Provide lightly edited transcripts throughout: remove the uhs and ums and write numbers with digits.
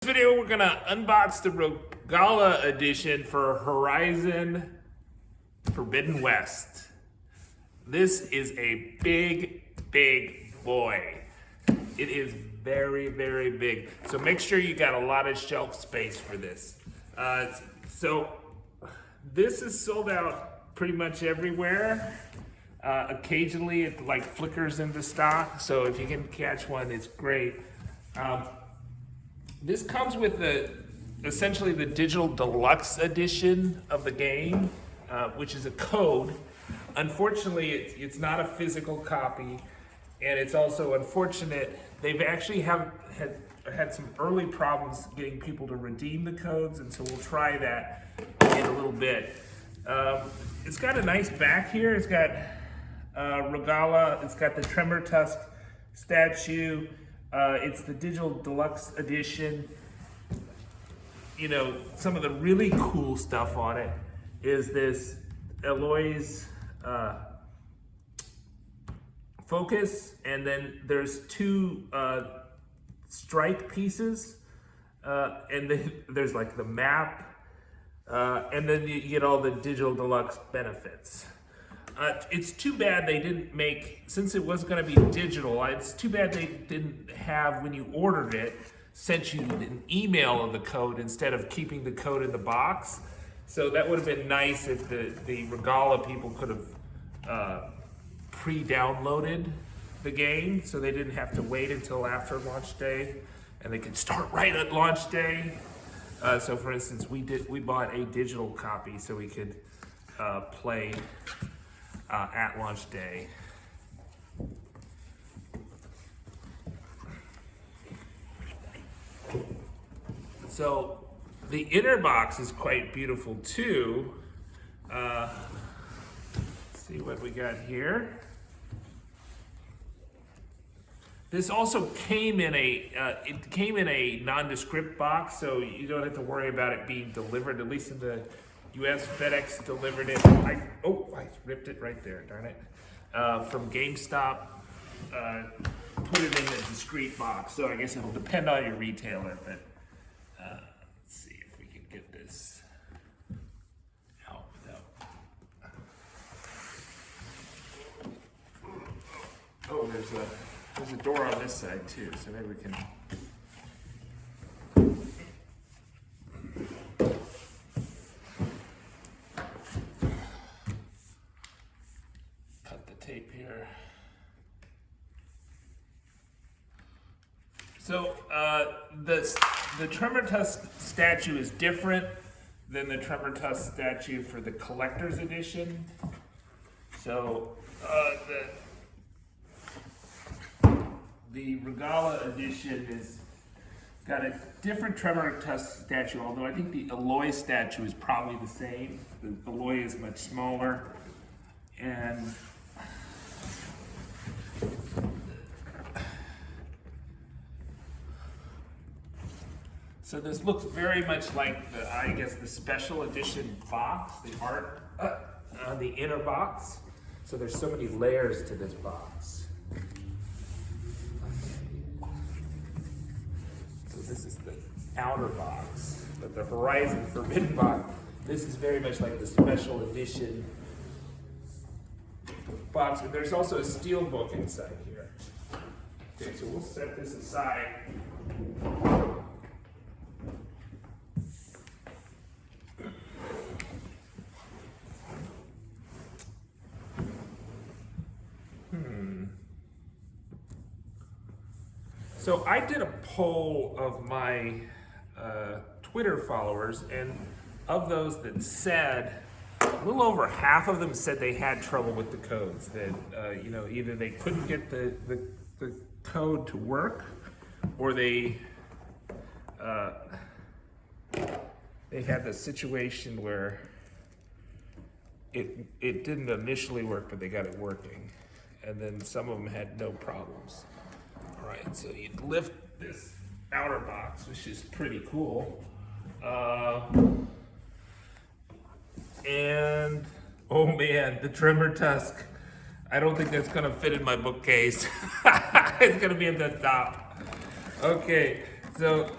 In this video, we're gonna unbox the Regalla Edition for Horizon Forbidden West. This is a big boy. It is very big. So make sure you got a lot of shelf space for this. So this is sold out pretty much everywhere. Occasionally it like flickers into stock. So if you can catch one, it's great. This comes with essentially the digital deluxe edition of the game, which is a code. Unfortunately, it's not a physical copy, and it's also unfortunate. They've actually had some early problems getting people to redeem the codes, and so we'll try that in a little bit. It's got a nice back here. It's got Regalla. It's got the Tremor Tusk statue. It's the digital deluxe edition. You know, some of the really cool stuff on it is this Aloy's focus, and then there's two strike pieces, and then there's like the map, and then you get all the digital deluxe benefits. It's too bad they didn't make, since it was going to be digital, it's too bad they didn't have, when you ordered it, sent you an email of the code instead of keeping the code in the box. So that would have been nice if the Regalla people could have pre-downloaded the game, so they didn't have to wait until after launch day, and they could start right at launch day. So for instance, we bought a digital copy so we could play at launch day. So the inner box is quite beautiful too. Let's see what we got here. This also came in a nondescript box, so you don't have to worry about it being delivered. At least in the U.S. FedEx delivered it. I ripped it right there, darn it. From GameStop, put it in a discreet box. So I guess it'll depend on your retailer, but let's see if we can get this out without. Oh, there's a door on this side too, so maybe we can. Tape here. So the Tremor Tusk statue is different than the Tremor Tusk statue for the collector's edition. So the Regalla edition is got a different Tremor Tusk statue, although I think the Aloy statue is probably the same. The Aloy is much smaller, and so this looks very much like the special edition box, the art on the inner box. So there's so many layers to this box. So this is the outer box, but the Horizon Forbidden box, this is very much like the special edition box. And there's also a steelbook inside here. Okay, so we'll set this aside. So I did a poll of my Twitter followers, and of those that said, a little over half of them said they had trouble with the codes, that either they couldn't get the code to work, or they had the situation where it didn't initially work, but they got it working, and then some of them had no problems. All right, so you lift this outer box, which is pretty cool. And, oh man, the Tremor Tusk. I don't think that's gonna fit in my bookcase. It's gonna be at the top. Okay, so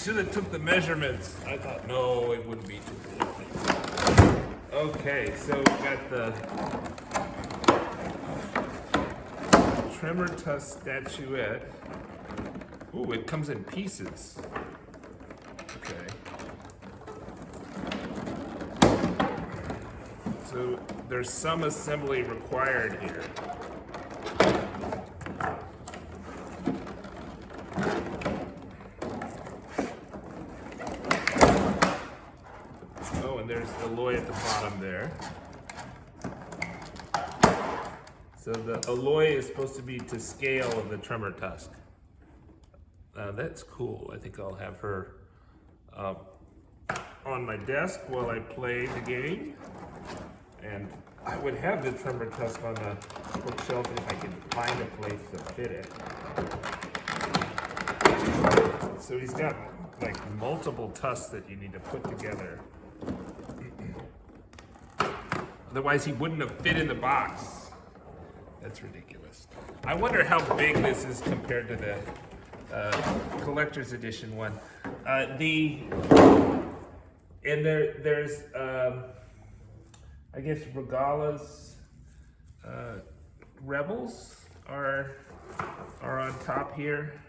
should have took the measurements. I thought, no, it wouldn't be too big. Okay, so we got the tremor tusk statuette. Ooh, it comes in pieces. Okay. So there's some assembly required here. Oh, and there's Aloy at the bottom there. So the Aloy is supposed to be to scale of the tremor tusk. That's cool. I think I'll have her on my desk while I play the game. And I would have the tremor tusk on the bookshelf if I could find a place to fit it. So he's got like multiple tusks that you need to put together. Otherwise he wouldn't have fit in the box. That's ridiculous. I wonder how big this is compared to the collector's edition one. There's I guess Regalla's Rebels are on top here.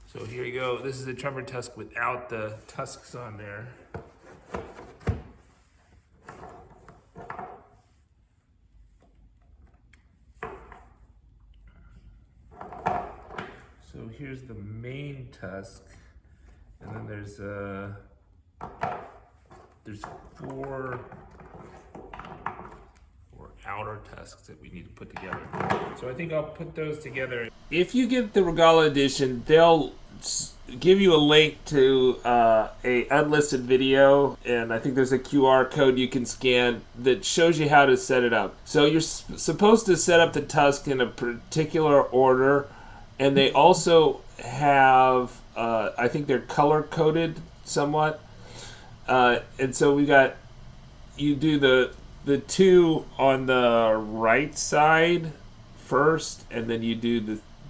So here you go. This is a tremor tusk without the tusks on there. So here's the main tusk, and then there's four outer tusks that we need to put together. So I think I'll put those together. If you get the Regalla Edition, they'll give you a link to a unlisted video, and I think there's a QR code you can scan that shows you how to set it up. So you're supposed to set up the tusk in a particular order, and they also have, I think they're color coded somewhat. And so we got, you do the two on the right side first, and then you do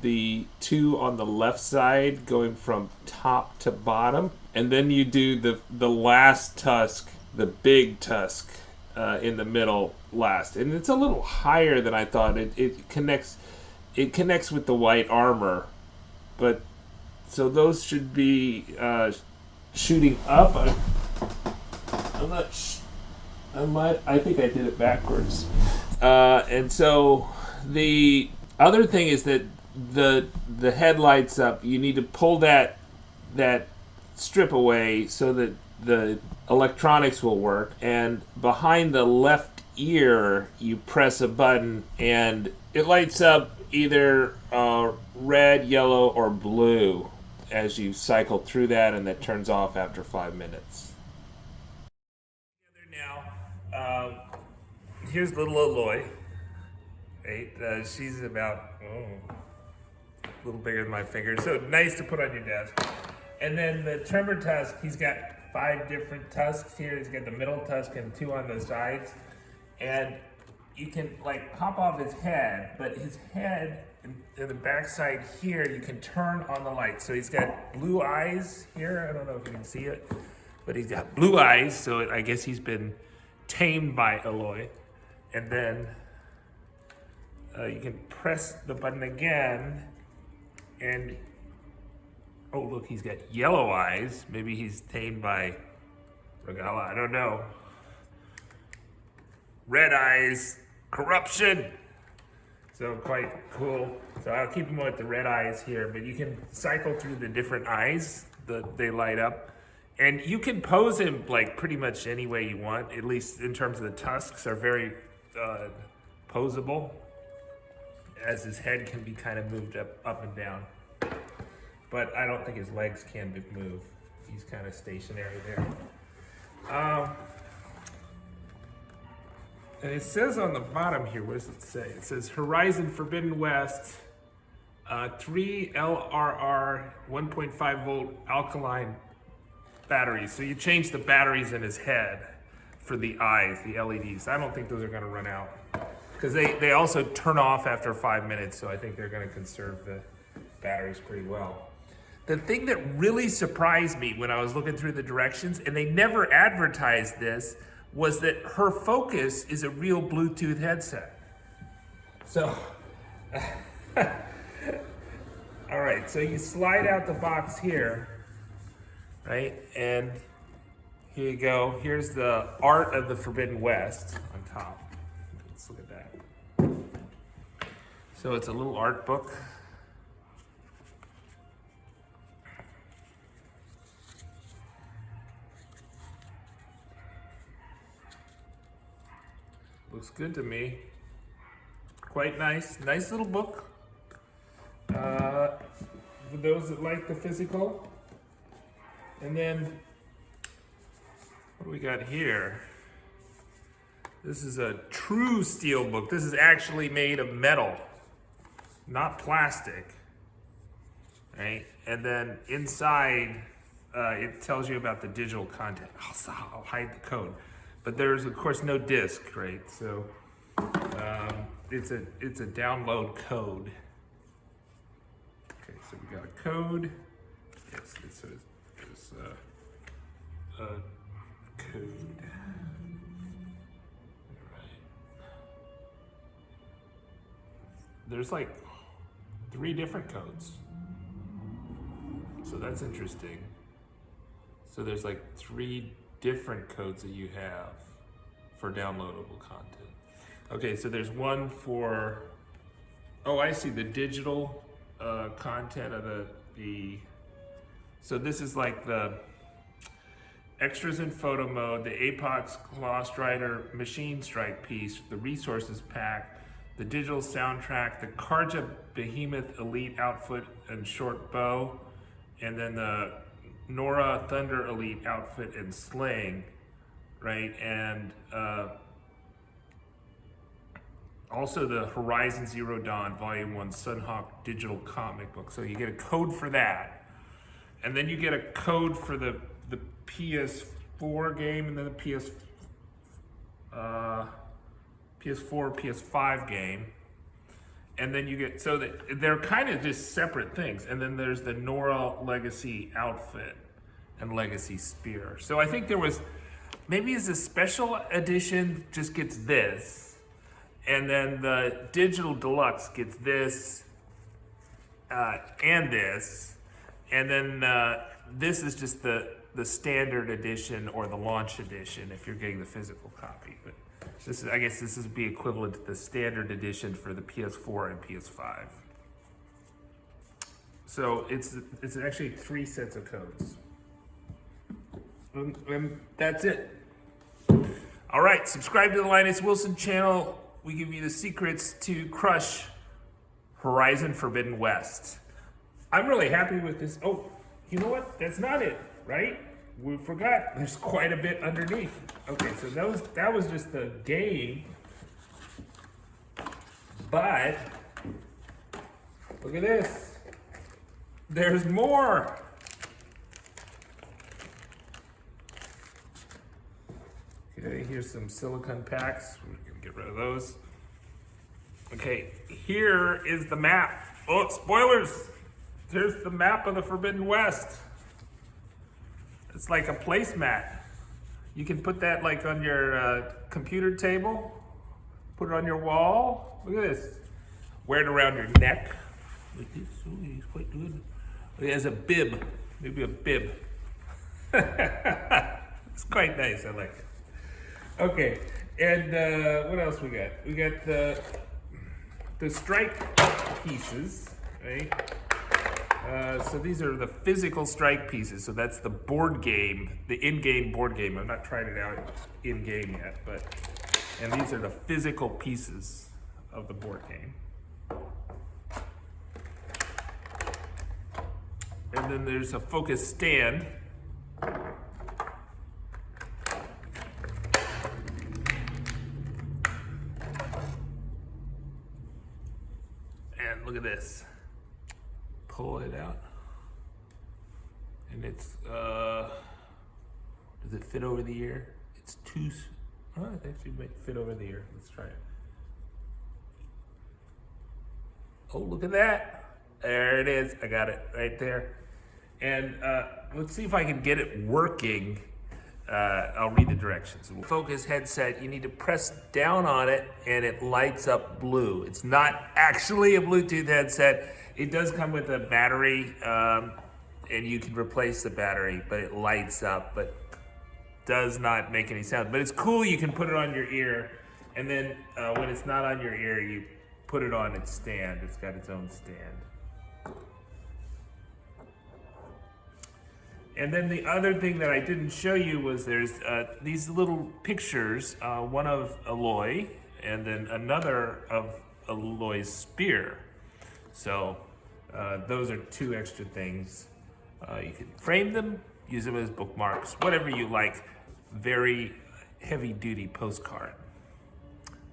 the two on the left side going from top to bottom, and then you do the last tusk, the big tusk, in the middle last. And it's a little higher than I thought. It connects with the white armor, but so those should be shooting up. I think I did it backwards. And so the other thing is that the head lights up. You need to pull that strip away so that the electronics will work. And behind the left ear, you press a button and it lights up either red, yellow, or blue as you cycle through that, and that turns off after 5 minutes. Now, here's little Aloy. Right? She's about a little bigger than my finger, so nice to put on your desk. And then the tremor tusk, he's got 5 different tusks here. He's got the middle tusk and 2 on the sides. And you can like pop off his head, but his head in the back side here, you can turn on the light. So he's got blue eyes here. I don't know if you can see it, but he's got blue eyes. So I guess he's been tamed by Aloy. And then you can press the button again, and oh look, he's got yellow eyes. Maybe he's tamed by Regalla, I don't know. Red eyes, corruption. So quite cool. So I'll keep him with the red eyes here, but you can cycle through the different eyes that they light up. And you can pose him like pretty much any way you want, at least in terms of the tusks are very posable, as his head can be kind of moved up and down. But I don't think his legs can move. He's kind of stationary there. And it says on the bottom here, what does it say? It says Horizon Forbidden West, 3 LRR 1.5 volt alkaline batteries. So you change the batteries in his head for the eyes, the LEDs. I don't think those are gonna run out, because they also turn off after 5 minutes, so I think they're gonna conserve the batteries pretty well. The thing that really surprised me when I was looking through the directions, and they never advertised this, was that her Focus is a real Bluetooth headset. So, all right, so you slide out the box here, right? And here you go. Here's the Art of the Forbidden West on top. Let's look at that. So it's a little art book. Looks good to me. Quite nice. Nice little book. For those that like the physical. And then, what do we got here? This is a true steelbook. This is actually made of metal, not plastic. Right? And then inside, it tells you about the digital content. I'll hide the code. But there's of course no disc, right? So it's a download code. Okay, so we got a code. Yes, it says there's a code. All right. There's like 3 different codes. So that's interesting. So there's like 3 different codes that you have for downloadable content. Okay, so there's one for, oh, I see, the digital content of the, so this is like the extras in photo mode, the Apox Lost Rider machine strike piece, the resources pack, the digital soundtrack, the Karja Behemoth Elite outfit and short bow, and then the Nora Thunder Elite outfit and sling, right? And also the Horizon Zero Dawn Volume 1 Sunhawk digital comic book. So you get a code for that. And then you get a code for the PS4 game, and then the PS4, PS5 game. And then you get, so that they're kind of just separate things. And then there's the Nora Legacy outfit and Legacy Spear. So I think there was, maybe as a special edition just gets this. And then the digital deluxe gets this and this. And then this is just the standard edition or the launch edition if you're getting the physical copy. But this is, I guess this is be equivalent to the standard edition for the PS4 and PS5. So it's actually 3 sets of codes. And that's it. All right, subscribe to the Linus Wilson channel. We give you the secrets to crush Horizon Forbidden West. I'm really happy with this. Oh, you know what? That's not it, right? We forgot, there's quite a bit underneath. Okay, so that was just the game. But, look at this. There's more. Okay, here's some silicone packs. We're gonna get rid of those. Okay, here is the map. Oh, spoilers. There's the map of the Forbidden West. It's like a placemat. You can put that like on your computer table, put it on your wall. Look at this. Wear it around your neck. Like this. Oh, he's quite good. It has a bib, maybe a bib. It's quite nice, I like it. Okay, and what else we got? We got the strike pieces, right? So these are the physical strike pieces. So that's the board game, the in-game board game. I've not tried it out in-game yet, but, and these are the physical pieces of the board game. And then there's a focus stand. And look at this. Pull it out, and it's does it fit over the ear? It's too, oh, it actually might fit over the ear. Let's try it. Oh, look at that. There it is. I got it right there. And let's see if I can get it working. I'll read the directions. Focus headset, you need to press down on it and it lights up blue. It's not actually a Bluetooth headset. It does come with a battery and you can replace the battery, but it lights up, but does not make any sound. But it's cool, you can put it on your ear, and then when it's not on your ear, you put it on its stand. It's got its own stand. And then the other thing that I didn't show you was there's these little pictures, one of Aloy, and then another of Aloy's spear. So those are two extra things. You can frame them, use them as bookmarks, whatever you like. Very heavy-duty postcard.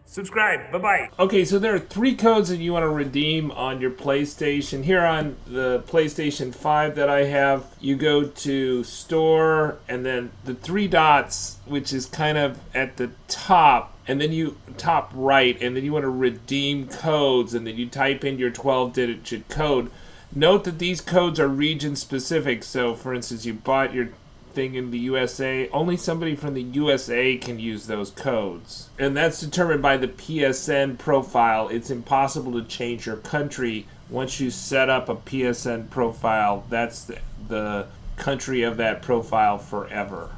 Subscribe. Bye-bye. Okay, so there are 3 codes that you want to redeem on your PlayStation. Here on the PlayStation 5 that I have, you go to Store, and then the 3 dots, which is kind of at the top, and then you top right, and then you want to redeem codes, and then you type in your 12-digit code. Note that these codes are region-specific, so for instance, you bought your thing in the USA, only somebody from the USA can use those codes. And that's determined by the PSN profile. It's impossible to change your country. Once you set up a PSN profile, that's the country of that profile forever.